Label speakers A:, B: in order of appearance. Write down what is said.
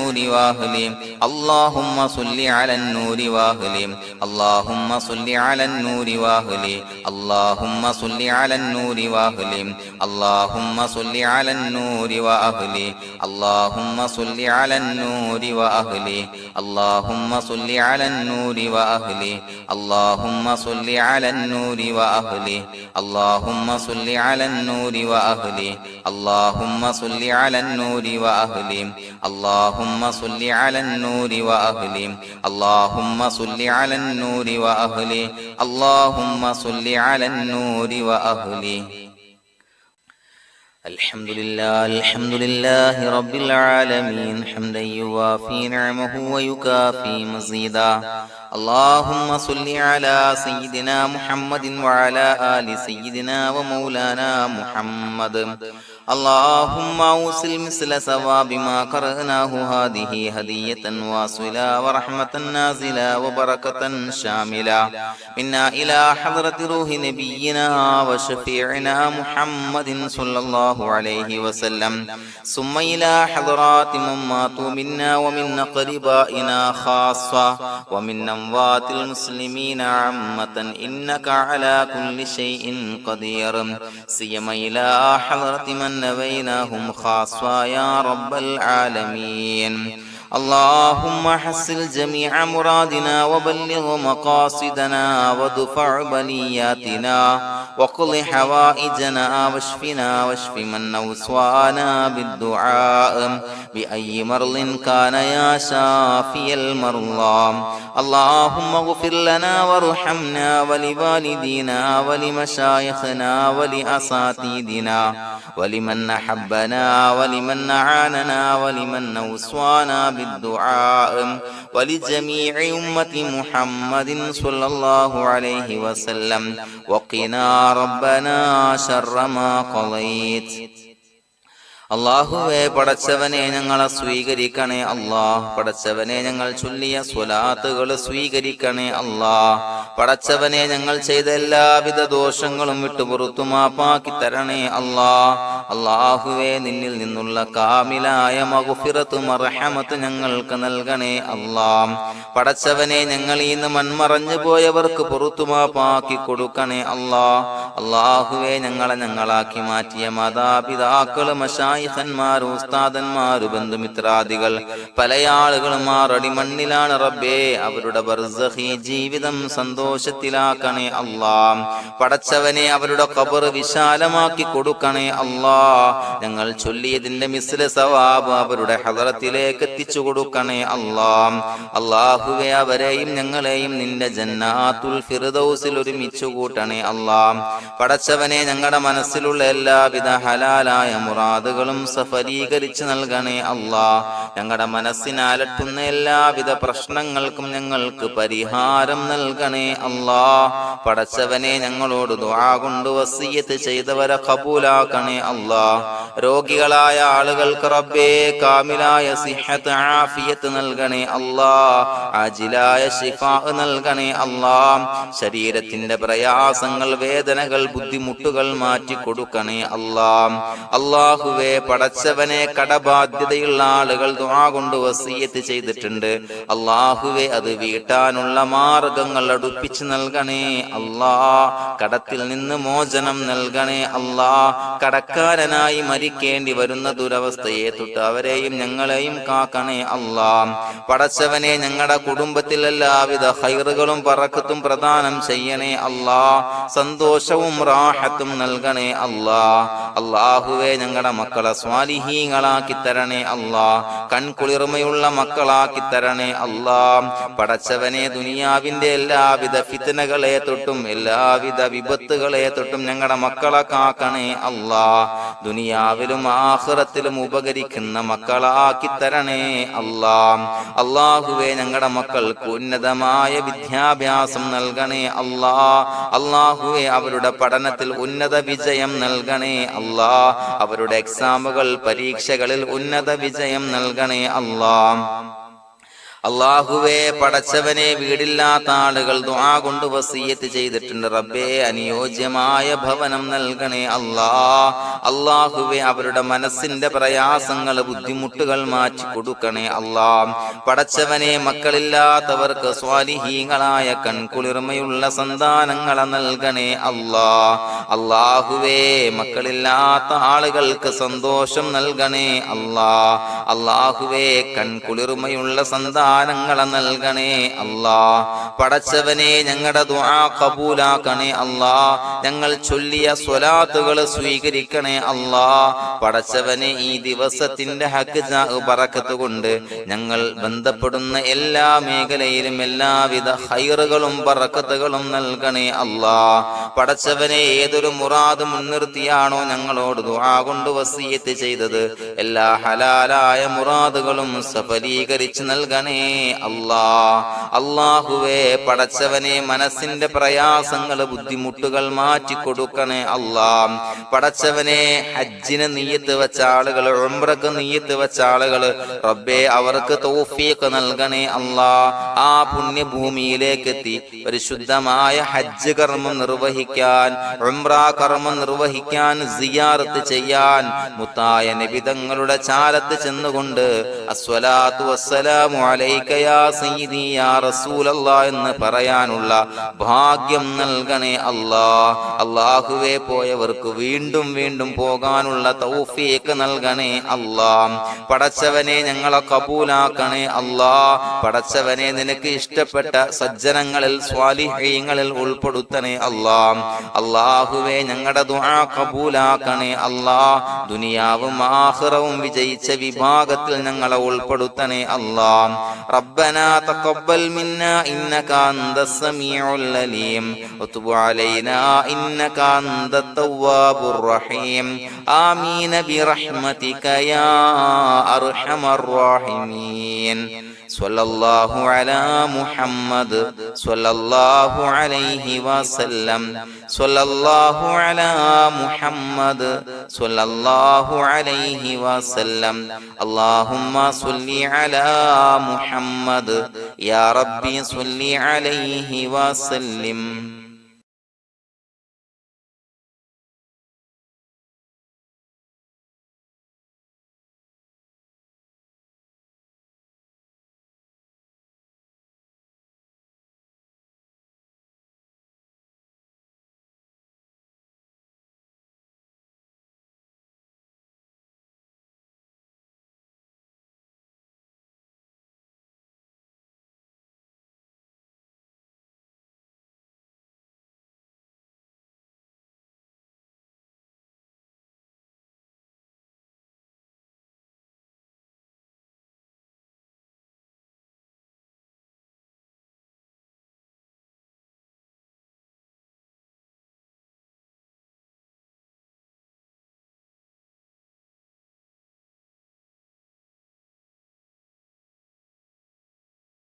A: النور وأهله اللهم صل على النور وأهله اللهم صل على النور وأهله اللهم صل على النور وأهله اللهم صل على النور وأهله اللهم صل على النور وأهله اللهم صل على النور وأهله اللهم صل على النور وأهله اللهم صل على النور وأهله اللهم صل على النور وأهله اللهم صل على النور وأهله اللهم صل على النور وأهله اللهم صل على النور وأهله الحمد لله رب العالمين حمدا يوافي نعمه ويكافي مزيدا اللهم صل على سيدنا محمد وعلى آل سيدنا ومولانا محمد اللهم أوصل مثل ثواب ما قرأناه هذه هدية واصلة ورحمة نازلة وبركة شاملة منا إلى حضرة روح نبينا وشفيعنا محمد صلى الله عليه وسلم ثم إلى حضرات من ماتوا منا ومن أقربائنا خاصة ومن أموات المسلمين عامة إنك على كل شيء قدير سيما إلى حضرة من نبيناهم خاصة يا رب العالمين اللهم حصل جميع مرادنا وبلغ مقاصدنا ودفع بلياتنا وقض حوائجنا واشفنا واشف من أوصانا بالدعاء بأي مرض كان يا شافي المرضى اللهم اغفر لنا وارحمنا ولوالدينا ولمشايخنا ولأساتذتنا ولمن أحبنا ولمن أعاننا ولمن أوصانا بالدعاء ولجميع أمة محمد صلى الله عليه وسلم وقنا ربنا شر ما قضيت അല്ലാഹുവേ പടച്ചവനെ ഞങ്ങളെ സ്വീകരിക്കണേ അല്ലാഹ് പടച്ചവനെ ഞങ്ങൾ ചൊല്ലിയ സ്വലാത്തുകൾ സ്വീകരിക്കണേ അല്ലാഹ് പടച്ചവനെ ഞങ്ങൾ ചെയ്ത എല്ലാവിധ ദോഷങ്ങളും വിട്ടുപുറത്തു മാപ്പാക്കി തരണേ അല്ലാഹ് അല്ലാഹുവേ നിന്നിൽ നിന്നുള്ള കാമിലായ മഗ്ഫിറത്തും റഹ്മത്ത് ഞങ്ങൾക്ക് നൽകണേ അല്ലാഹ് പടച്ചവനെ ഞങ്ങൾ ഇന്ന് മൺമറഞ്ഞു പോയവർക്ക് പുറത്തു മാപ്പാക്കി കൊടുക്കണേ അല്ലാഹ് അല്ലാഹുവേ ഞങ്ങളാക്കി മാറ്റിയ മാതാപിതാക്കൾ ഖന്മാർ ഉസ്താദന്മാർ ബന്ധുമിത്രാദികൾ പല ആളുകളും ആറടി മണ്ണിലാണ് റബ്ബേ അവരുടെ ബർസഖി ജീവിതം സന്തോഷത്തിലാക്കണേ അല്ലാഹ് പടച്ചവനെ അവരുടെ ഖബർ വിശാലമാക്കി കൊടുക്കണേ അല്ലാഹ് ഞങ്ങൾ ചൊല്ലിയതിന്റെ മിസ്ല സവാബ് അവരുടെ ഹദറത്തിലേക്ക് എത്തിച്ചു കൊടുക്കണേ അല്ലാഹ് അല്ലാഹുവേ അവരെയും ഞങ്ങളെയും നിന്റെ ജന്നാത്തുൽ ഫിർദൗസിൽ ഒരുമിച്ചു കൂട്ടണേ അല്ലാഹ് പടച്ചവനെ ഞങ്ങളുടെ മനസ്സിലുള്ള എല്ലാവിധ ഹലാലായ മുറാദുകളും സഫലീകരിച്ച് നൽകണേ അല്ലാഹ് ഞങ്ങളുടെ മനസ്സിനെ അലട്ടുന്ന എല്ലാവിധ പ്രശ്നങ്ങൾക്കും ഞങ്ങൾക്ക് പരിഹാരം നൽകണേ അല്ലാഹ് പടച്ചവനെ ഞങ്ങളോട് ദുആ കൊണ്ട് വസിയ്യത്ത് ചെയ്തവരെ ഖബൂലാക്കണേ അല്ലാഹ് രോഗികളായ ആളുകൾക്ക് റബ്ബേ കാമിലായ സിഹത്ത് ആഫിയത്ത് നൽകണേ അല്ലാഹ് ആജിലായ ശിഫാ നൽകണേ അല്ലാഹ് ശരീരത്തിന്റെ പ്രയാസങ്ങൾ വേദനകൾ ബുദ്ധിമുട്ടുകൾ മാറ്റി കൊടുക്കണേ അല്ലാഹ് അല്ലാഹുവേ പടച്ചവനെ കടബാധ്യതയുള്ള ആളുകൾ ദുആ കൊണ്ട് വസിയ്യത്ത് ചെയ്തിട്ടുണ്ട് അല്ലാഹുവേ അത് വീട്ടാനുള്ള മാർഗങ്ങൾ അടുപ്പിച്ച് നൽകണേ അല്ലാഹ് കടത്തിൽ നിന്ന് മോചനം നൽകണേ അല്ലാഹ് കടക്കാരനായി മരിക്കേണ്ടി വരുന്ന ദുരവസ്ഥയെ തൊട്ട് അവരെയും ഞങ്ങളെയും കാക്കണേ അല്ലാഹ് പടച്ചവനെ ഞങ്ങളുടെ കുടുംബത്തിൽ എല്ലാവിധ ഖൈറുകളും ബറക്കത്തും പ്രദാനം ചെയ്യണേ അല്ലാഹ് സന്തോഷവും റാഹത്തും നൽകണേ അല്ലാഹ് അല്ലാഹുവേ ഞങ്ങളുടെ മക്കളെ സ്വാലിഹീങ്ങളാക്കി തരണേ അല്ലാഹ് കൺകുളിർമയുള്ള മക്കളാക്കി തരണേ അല്ലാഹ് പടച്ചവനെ ദുനിയാവിന്റെ എല്ലാവിധ ഫിത്നകളെ തൊട്ടും എല്ലാവിധ വിപത്തുകളെ തൊട്ടും ഞങ്ങളുടെ മക്കളെ കാക്കണേ അല്ലാഹ് ദുനിയാവിലും ആഖിറത്തിലും ഉപകരിക്കുന്ന മക്കളാക്കി തരണേ അല്ലാഹ് അല്ലാഹുവേ ഞങ്ങളുടെ മക്കൾക്ക് ഉന്നതമായ വിദ്യാഭ്യാസം നൽകണേ അല്ലാഹ് അല്ലാഹുവേ അവരുടെ പഠനത്തിൽ ഉന്നത വിജയം നൽകണേ അല്ലാഹ് അവരുടെ എക്സാമുകൾ പരീക്ഷകളിൽ ഉന്നത വിജയം നൽകണേ അല്ലാഹ് അല്ലാഹുവേ പടച്ചവനെ വീടില്ലാത്ത ആളുകൾ ദുആ കൊണ്ട് വസിയത്ത് ചെയ്തിട്ടുണ്ട്. റബ്ബേ അനുയോജ്യമായ ഭവനം നൽകണേ അല്ലാ. അല്ലാഹുവേ അവരുടെ മനസ്സിന്റെ പ്രയാസങ്ങൾ ബുദ്ധിമുട്ടുകൾ മാറ്റി കൊടുക്കണേ അല്ലാ. പടച്ചവനെ മക്കളില്ലാത്തവർക്ക് സ്വാലിഹീങ്ങളായ കൺകുളിർമയുള്ള സന്താനങ്ങളെ നൽകണേ അല്ലാ. അല്ലാഹുവേ മക്കളില്ലാത്ത ആളുകൾക്ക് സന്തോഷം നൽകണേ അല്ലാ. അല്ലാഹുവേ കൺകുളിർമയുള്ള സന്താനങ്ങളെ നൽകണേ അല്ലാ. പടച്ചവനെ ഞങ്ങളുടെ ദുആ ഖബൂലാക്കണേ അല്ലാ. ഞങ്ങൾ ചൊല്ലിയ സ്വലാത്തുകൾ സ്വീകരിക്കണേ അല്ലാ. പടച്ചവനെ ഈ ദിവസത്തിന്റെ ഹക്ക് ബറക്കത്ത് കൊണ്ട് ഞങ്ങൾ ബന്ധപ്പെടുന്ന എല്ലാ മേഖലയിലും എല്ലാവിധ ഖൈറുകളും ബറക്കത്തുകളും നൽകണേ അല്ലാ. പടച്ചവനെ ഏതൊരു മുറാദ് മുൻനിർത്തിയാണോ ഞങ്ങളോട് ദുആ കൊണ്ട് വസിയത്ത് ചെയ്തത് എല്ലാ ഹലാലായ മുറാദുകളും സഫലീകരിച്ച് നൽകണേ അല്ലാ. അല്ലാഹുവേ പടച്ചവനെ മനസ്സിന്റെ പ്രയാസങ്ങൾ ബുദ്ധിമുട്ടുകൾ മാറ്റി കൊടുക്കണേ അല്ലാ. പടച്ചവനെ ഹജ്ജിന് നിയ്യത്ത് വെച്ച ആളുകൾ, ഉംറക്ക് നിയ്യത്ത് വെച്ച ആളുകൾ റബ്ബേ അവർക്ക് തൗഫീഖ് നൽകണേ അല്ലാ. ആ പുണ്യഭൂമിയിലേക്ക് എത്തി പരിശുദ്ധമായ ഹജ്ജ് കർമ്മം നിർവഹിക്കാൻ, ഉംറ കർമ്മം നിർവഹിക്കാൻ, സിയാറത്ത് ചെയ്യാൻ മുത്തായ നബി തങ്ങളുടെ ചാരത്ത് ചെന്നുകൊണ്ട് അസ്സലാത്തു വസ്സലാമു അലൈക യാ സയ്യിദി യാ റസൂലല്ലാഹ് എന്ന് പറയാനുള്ള ഭാഗ്യം നൽകണേ അല്ലാ. അല്ലാഹുവേ പോയവർക്ക് വീണ്ടും വീണ്ടും പോകാനുള്ള തൗഫീഖ് നൽകണേ അല്ലാ. പടച്ചവനെ ഞങ്ങളെ കബൂലാക്കണേ അല്ലാ. പടച്ചവനെ നിനക്ക് ഇഷ്ടപ്പെട്ട സജ്ജനങ്ങളിൽ സ്വാലിഹീങ്ങളിൽ ഉൾപ്പെടുത്തണേ അല്ലാ. അല്ലാഹുവേ ഞങ്ങളുടെ ദുആ കബൂലാക്കണേ അല്ലാ. ദുനിയാവും ആഖിറവും വിജയിച്ച വിഭാഗത്തിൽ ഞങ്ങളെ ഉൾപ്പെടുത്തണേ അല്ലാ. റബ്ബനാ തഖബ്ബൽ മിന്നാ ഇന്നക അൻതസ് സമീഉൽ അലീം വതുബ് അലൈനാ ഇന്നക അൻതത് തവ്വാബുർ റഹീം. ആമീൻ ബിറഹ്മതിക യാ അർഹമർ റഹീമീൻ. സ്വല്ലല്ലാഹു അലാ മുഹമ്മദ് സ്വല്ലല്ലാഹു അലൈഹി വസല്ലം. സ്വല്ലല്ലാഹു അലാ മുഹമ്മദ് സ്വല്ലല്ലാഹു അലൈഹി വസല്ലം. അല്ലാഹുമ്മ സ്വല്ലി അലാ മുഹമ്മദ് യാ റബ്ബി സ്വല്ലി അലൈഹി വസല്ലം.